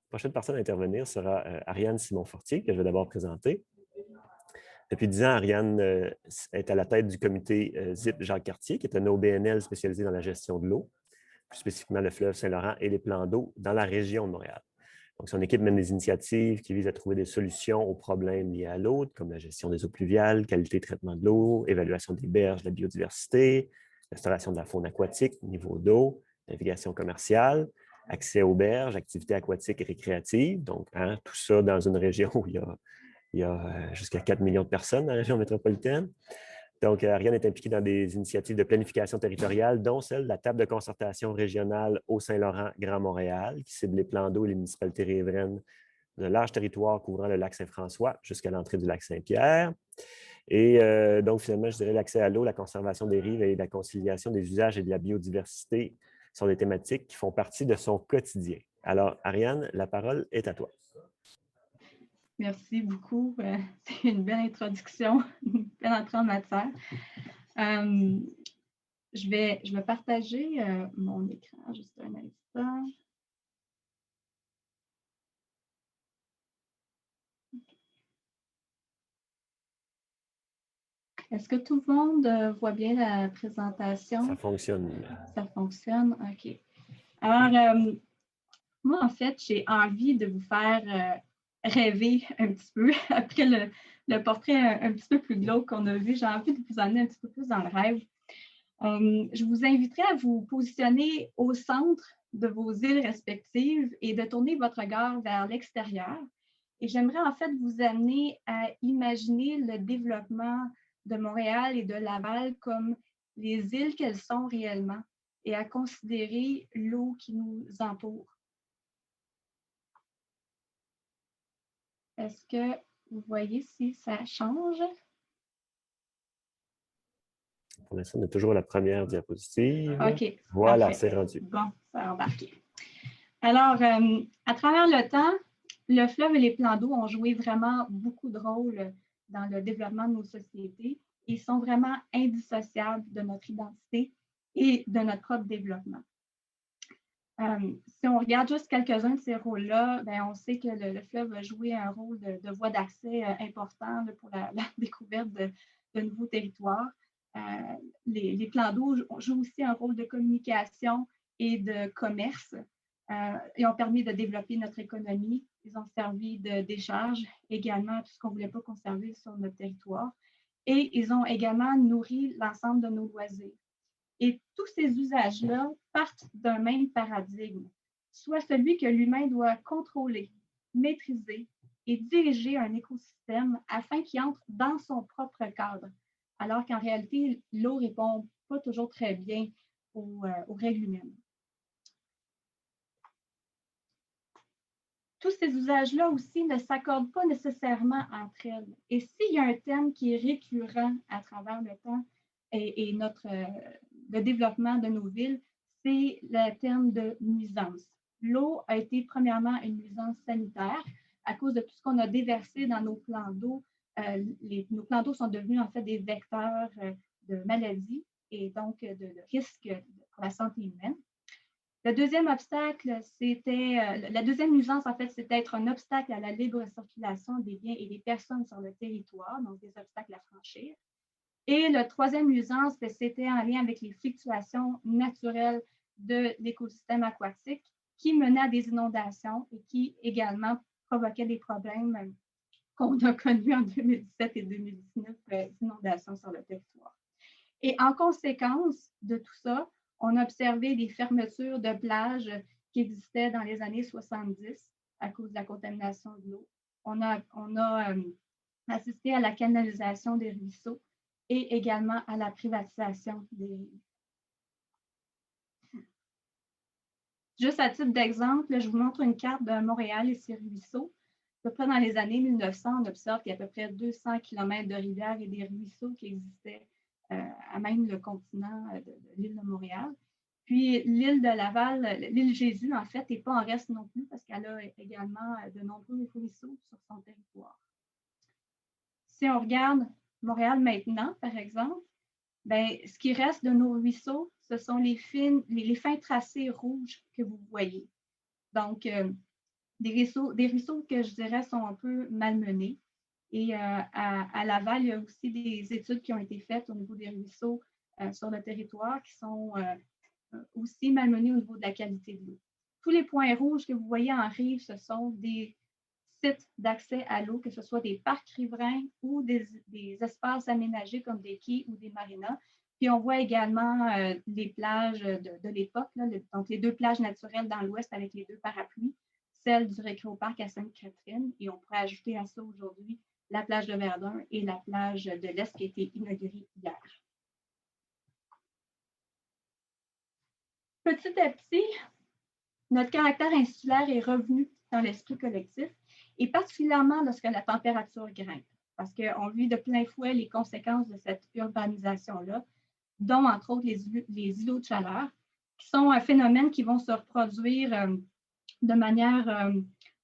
La prochaine personne à intervenir sera Ariane Simon-Fortier, que je vais d'abord présenter. Depuis 10 ans, Ariane est à la tête du comité ZIP Jacques-Cartier, qui est un OBNL spécialisé dans la gestion de l'eau, plus spécifiquement le fleuve Saint-Laurent et les plans d'eau dans la région de Montréal. Donc, son équipe mène des initiatives qui visent à trouver des solutions aux problèmes liés à l'eau, comme la gestion des eaux pluviales, qualité de traitement de l'eau, évaluation des berges, de la biodiversité, restauration de la faune aquatique, niveau d'eau, navigation commerciale, accès aux berges, activités aquatiques et récréatives. Donc, tout ça dans une région où il y a jusqu'à 4 millions de personnes dans la région métropolitaine. Donc, Ariane est impliquée dans des initiatives de planification territoriale, dont celle de la table de concertation régionale au Saint-Laurent-Grand Montréal, qui cible les plans d'eau et les municipalités riveraines d'un large territoire couvrant le lac Saint-François jusqu'à l'entrée du lac Saint-Pierre. Et donc, finalement, je dirais l'accès à l'eau, la conservation des rives et la conciliation des usages et de la biodiversité sont des thématiques qui font partie de son quotidien. Alors, Ariane, la parole est à toi. Merci beaucoup. C'est une belle introduction, une belle entrée en matière. Je vais partager mon écran juste un instant. Est-ce que tout le monde voit bien la présentation? Ça fonctionne. Ça fonctionne? OK. Alors, moi, en fait, j'ai envie de vous faire rêver un petit peu après le portrait un petit peu plus glauque qu'on a vu. J'ai envie de vous emmener un petit peu plus dans le rêve. Je vous inviterai à vous positionner au centre de vos îles respectives et de tourner votre regard vers l'extérieur. Et j'aimerais en fait vous amener à imaginer le développement de Montréal et de Laval comme les îles qu'elles sont réellement et à considérer l'eau qui nous entoure. Est-ce que vous voyez si ça change? Pour l'instant, on est toujours à la première diapositive. OK. Voilà, c'est rendu. Bon, ça a embarqué. Alors, à travers le temps, le fleuve et les plans d'eau ont joué vraiment beaucoup de rôles dans le développement de nos sociétés. Ils sont vraiment indissociables de notre identité et de notre propre développement. Si on regarde juste quelques-uns de ces rôles-là, on sait que le fleuve a joué un rôle de voie d'accès important pour la découverte de nouveaux territoires. Les plans d'eau jouent aussi un rôle de communication et de commerce. Ils ont permis de développer notre économie. Ils ont servi de décharge également à tout ce qu'on ne voulait pas conserver sur notre territoire. Et ils ont également nourri l'ensemble de nos loisirs. Et tous ces usages-là partent d'un même paradigme, soit celui que l'humain doit contrôler, maîtriser et diriger un écosystème afin qu'il entre dans son propre cadre, alors qu'en réalité, l'eau ne répond pas toujours très bien aux règles humaines. Tous ces usages-là aussi ne s'accordent pas nécessairement entre elles. Et s'il y a un thème qui est récurrent à travers le temps et le développement de nos villes, c'est le thème de nuisance. L'eau a été premièrement une nuisance sanitaire à cause de tout ce qu'on a déversé dans nos plans d'eau. Nos plans d'eau sont devenus en fait des vecteurs de maladies et donc de risques pour la santé humaine. Le deuxième obstacle, la deuxième nuisance, en fait, c'était être un obstacle à la libre circulation des biens et des personnes sur le territoire, donc des obstacles à franchir. Et le troisième nuisance, c'était en lien avec les fluctuations naturelles de l'écosystème aquatique qui menaient à des inondations et qui également provoquaient des problèmes qu'on a connus en 2017 et 2019, d'inondations sur le territoire. Et en conséquence de tout ça, on a observé des fermetures de plages qui existaient dans les années 70 à cause de la contamination de l'eau. On a assisté à la canalisation des ruisseaux et également à la privatisation des rives. Juste à titre d'exemple, je vous montre une carte de Montréal et ses ruisseaux. À peu près dans les années 1900, on observe qu'il y a à peu près 200 km de rivières et des ruisseaux qui existaient à même le continent de l'île de Montréal. Puis l'île de Laval, l'île Jésus, en fait, n'est pas en reste non plus parce qu'elle a également de nombreux ruisseaux sur son territoire. Si on regarde Montréal maintenant, par exemple, ce qui reste de nos ruisseaux, ce sont les fins tracés rouges que vous voyez. Donc, des ruisseaux que je dirais sont un peu malmenés. Et à Laval, il y a aussi des études qui ont été faites au niveau des ruisseaux sur le territoire qui sont aussi malmenés au niveau de la qualité de l'eau. Tous les points rouges que vous voyez en rive, ce sont des sites d'accès à l'eau, que ce soit des parcs riverains ou des espaces aménagés comme des quais ou des marinas. Puis on voit également les plages de l'époque, donc les deux plages naturelles dans l'ouest avec les deux parapluies, celle du Récréoparc à Sainte-Catherine, et on pourrait ajouter à ça aujourd'hui la plage de Verdun et la plage de l'Est qui a été inaugurée hier. Petit à petit, notre caractère insulaire est revenu dans l'esprit collectif, et particulièrement lorsque la température grimpe, parce qu'on vit de plein fouet les conséquences de cette urbanisation-là, dont entre autres les îlots de chaleur, qui sont un phénomène qui vont se reproduire de manière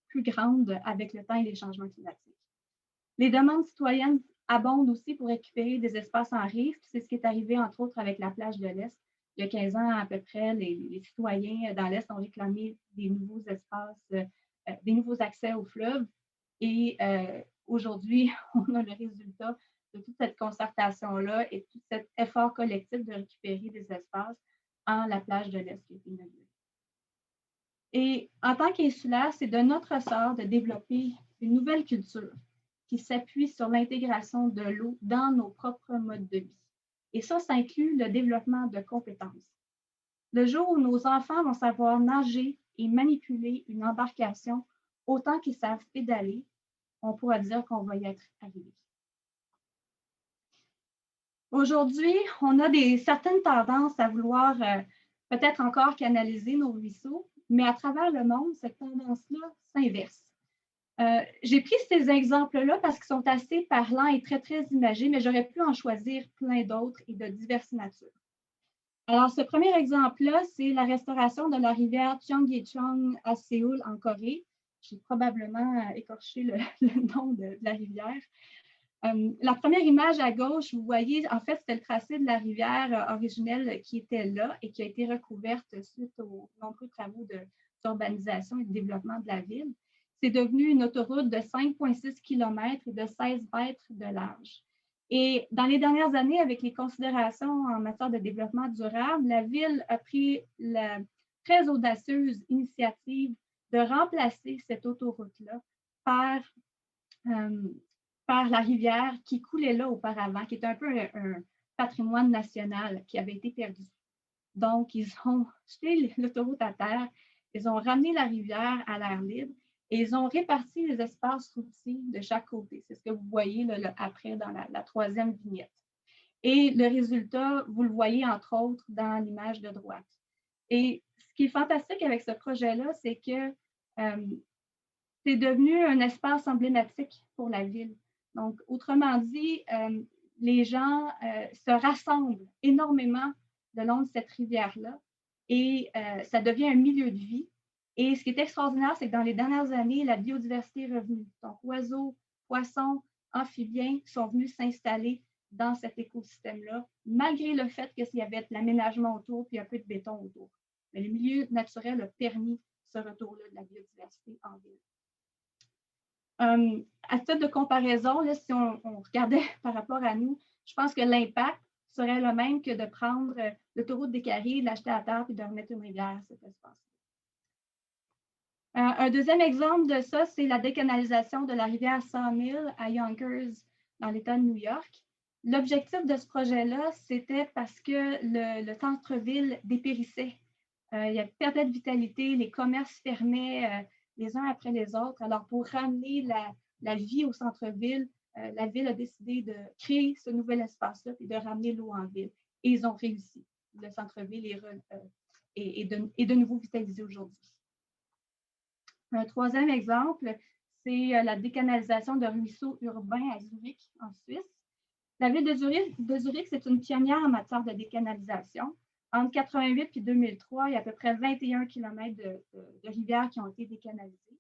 plus grande avec le temps et les changements climatiques. Les demandes citoyennes abondent aussi pour récupérer des espaces en rive. C'est ce qui est arrivé, entre autres, avec la plage de l'Est. Il y a 15 ans à peu près, les citoyens dans l'Est ont réclamé des nouveaux espaces, des nouveaux accès au fleuve. Et aujourd'hui, on a le résultat de toute cette concertation-là et tout cet effort collectif de récupérer des espaces en la plage de l'Est qui est inaugurée. Et en tant qu'insulaire, c'est de notre ressort de développer une nouvelle culture qui s'appuie sur l'intégration de l'eau dans nos propres modes de vie. Et ça inclut le développement de compétences. Le jour où nos enfants vont savoir nager et manipuler une embarcation autant qu'ils savent pédaler, on pourra dire qu'on va y être arrivé. Aujourd'hui, on a certaines tendances à vouloir peut-être encore canaliser nos ruisseaux, mais à travers le monde, cette tendance-là s'inverse. J'ai pris ces exemples-là parce qu'ils sont assez parlants et très, très imagés, mais j'aurais pu en choisir plein d'autres et de diverses natures. Alors, ce premier exemple-là, c'est la restauration de la rivière Cheonggyecheong à Séoul, en Corée. J'ai probablement écorché le nom de la rivière. La première image à gauche, vous voyez, en fait, c'était le tracé de la rivière originelle qui était là et qui a été recouverte suite aux nombreux travaux d'urbanisation et de développement de la ville. C'est devenu une autoroute de 5,6 km et de 16 mètres de large. Et dans les dernières années, avec les considérations en matière de développement durable, la ville a pris la très audacieuse initiative de remplacer cette autoroute-là par la rivière qui coulait là auparavant, qui est un peu un patrimoine national qui avait été perdu. Donc, ils ont jeté l'autoroute à terre, ils ont ramené la rivière à l'air libre et ils ont réparti les espaces routiers de chaque côté. C'est ce que vous voyez là, après dans la troisième vignette. Et le résultat, vous le voyez entre autres dans l'image de droite. Et ce qui est fantastique avec ce projet-là, c'est que c'est devenu un espace emblématique pour la ville. Donc, autrement dit, les gens se rassemblent énormément le long de cette rivière-là et ça devient un milieu de vie. Et ce qui est extraordinaire, c'est que dans les dernières années, la biodiversité est revenue. Donc, oiseaux, poissons, amphibiens sont venus s'installer dans cet écosystème-là, malgré le fait qu'il y avait de l'aménagement autour puis un peu de béton autour. Mais le milieu naturel a permis ce retour-là de la biodiversité en ville. À titre de comparaison, là, si on regardait par rapport à nous, je pense que l'impact serait le même que de prendre l'autoroute des Carrés, de l'acheter à terre et de remettre une rivière à cet espace. Un deuxième exemple de ça, c'est la décanalisation de la rivière Sawmill à Yonkers, dans l'État de New York. L'objectif de ce projet-là, c'était parce que le centre-ville dépérissait. Il y avait perdait de vitalité, les commerces fermaient les uns après les autres. Alors, pour ramener la vie au centre-ville, la ville a décidé de créer ce nouvel espace-là et de ramener l'eau en ville. Et ils ont réussi. Le centre-ville est de nouveau vitalisé aujourd'hui. Un troisième exemple, c'est la décanalisation de ruisseaux urbains à Zurich, en Suisse. La ville de Zurich, c'est une pionnière en matière de décanalisation. Entre 1988 et 2003, il y a à peu près 21 km de rivières qui ont été décanalisées.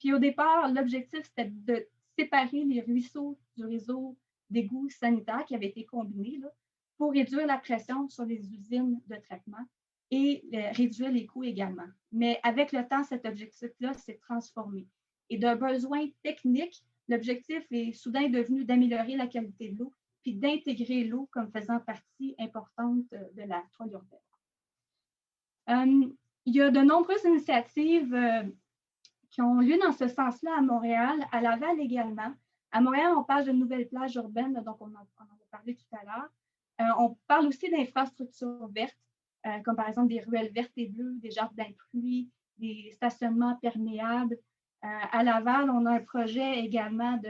Puis au départ, l'objectif, c'était de séparer les ruisseaux du réseau d'égouts sanitaires qui avait été combiné là, pour réduire la pression sur les usines de traitement. et réduire les coûts également. Mais avec le temps, cet objectif-là s'est transformé. Et d'un besoin technique, l'objectif est soudain devenu d'améliorer la qualité de l'eau puis d'intégrer l'eau comme faisant partie importante de la toile urbaine. Il y a de nombreuses initiatives qui ont lieu dans ce sens-là à Montréal, à Laval également. À Montréal, on parle de nouvelles plages urbaines, donc on en a parlé tout à l'heure. On parle aussi d'infrastructures vertes, comme par exemple des ruelles vertes et bleues, des jardins de pluie, des stationnements perméables. À Laval, on a un projet également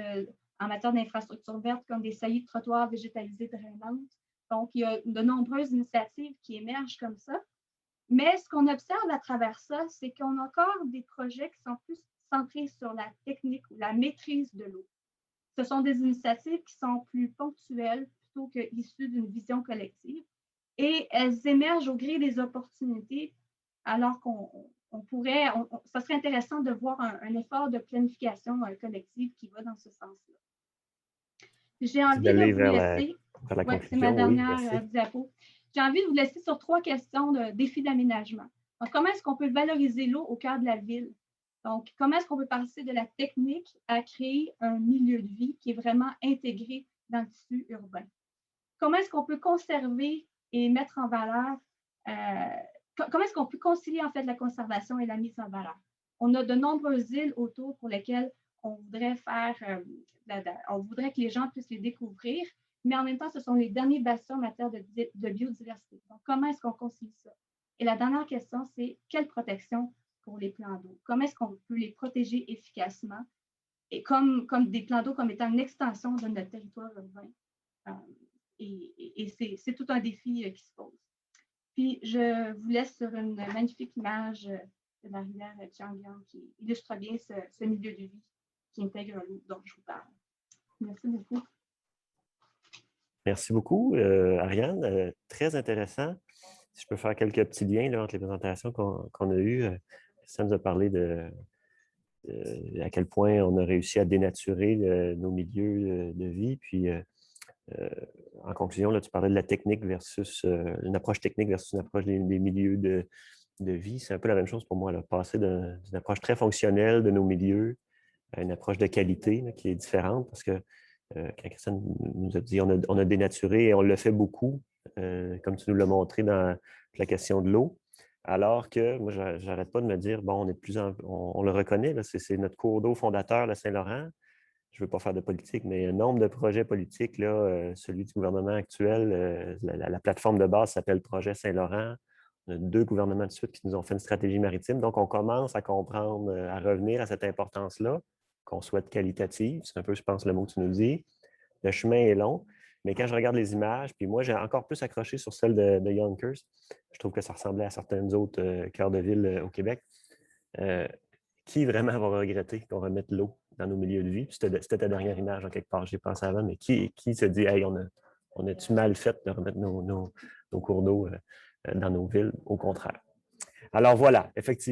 en matière d'infrastructures vertes, comme des saillies de trottoirs végétalisés drainantes. Donc, il y a de nombreuses initiatives qui émergent comme ça. Mais ce qu'on observe à travers ça, c'est qu'on a encore des projets qui sont plus centrés sur la technique ou la maîtrise de l'eau. Ce sont des initiatives qui sont plus ponctuelles plutôt qu'issues d'une vision collective. Et elles émergent au gré des opportunités, alors ça serait intéressant de voir un effort de planification collective qui va dans ce sens-là. J'ai envie de vous laisser. C'est ma dernière diapo. J'ai envie de vous laisser sur 3 questions de défis d'aménagement. Donc, comment est-ce qu'on peut valoriser l'eau au cœur de la ville? Donc, comment est-ce qu'on peut passer de la technique à créer un milieu de vie qui est vraiment intégré dans le tissu urbain? Comment est-ce qu'on peut conserver et mettre en valeur, comment est-ce qu'on peut concilier en fait la conservation et la mise en valeur? On a de nombreuses îles autour pour lesquelles on voudrait on voudrait que les gens puissent les découvrir, mais en même temps, ce sont les derniers bastions en matière de biodiversité. Donc, comment est-ce qu'on concilie ça? Et la dernière question, c'est quelle protection pour les plans d'eau? Comment est-ce qu'on peut les protéger efficacement et comme des plans d'eau comme étant une extension de notre territoire urbain? Et c'est tout un défi qui se pose. Puis, je vous laisse sur une magnifique image de la rivière Changjiang qui illustre bien ce milieu de vie qui intègre l'eau dont je vous parle. Merci beaucoup. Merci beaucoup, Ariane. Très intéressant. Si je peux faire quelques petits liens là, entre les présentations qu'on a eues. Ça nous a parlé à quel point on a réussi à dénaturer nos milieux de vie. Puis, en conclusion, là, tu parlais de la technique versus une approche technique versus une approche des milieux de vie. C'est un peu la même chose pour moi, là, passer d'une approche très fonctionnelle de nos milieux à une approche de qualité là, qui est différente parce que quand Christiane nous a dit on a dénaturé et on le fait beaucoup, comme tu nous l'as montré dans la question de l'eau. Alors que moi, je n'arrête pas de me dire, bon, on le reconnaît, c'est notre cours d'eau fondateur, le Saint-Laurent. Je ne veux pas faire de politique, mais un nombre de projets politiques, là, celui du gouvernement actuel, la plateforme de base s'appelle Projet Saint-Laurent. On a 2 gouvernements de suite qui nous ont fait une stratégie maritime. Donc, on commence à comprendre, à revenir à cette importance-là, qu'on souhaite qualitative. C'est un peu, je pense, le mot que tu nous dis. Le chemin est long, mais quand je regarde les images, puis moi, j'ai encore plus accroché sur celle de Yonkers. Je trouve que ça ressemblait à certaines autres cœurs de ville au Québec. Qui vraiment va regretter qu'on remette l'eau dans nos milieux de vie? C'était ta dernière image, en quelque part, j'ai pensé avant, mais qui se dit, hey, on a-tu mal fait de remettre nos cours d'eau dans nos villes? Au contraire. Alors voilà, effectivement.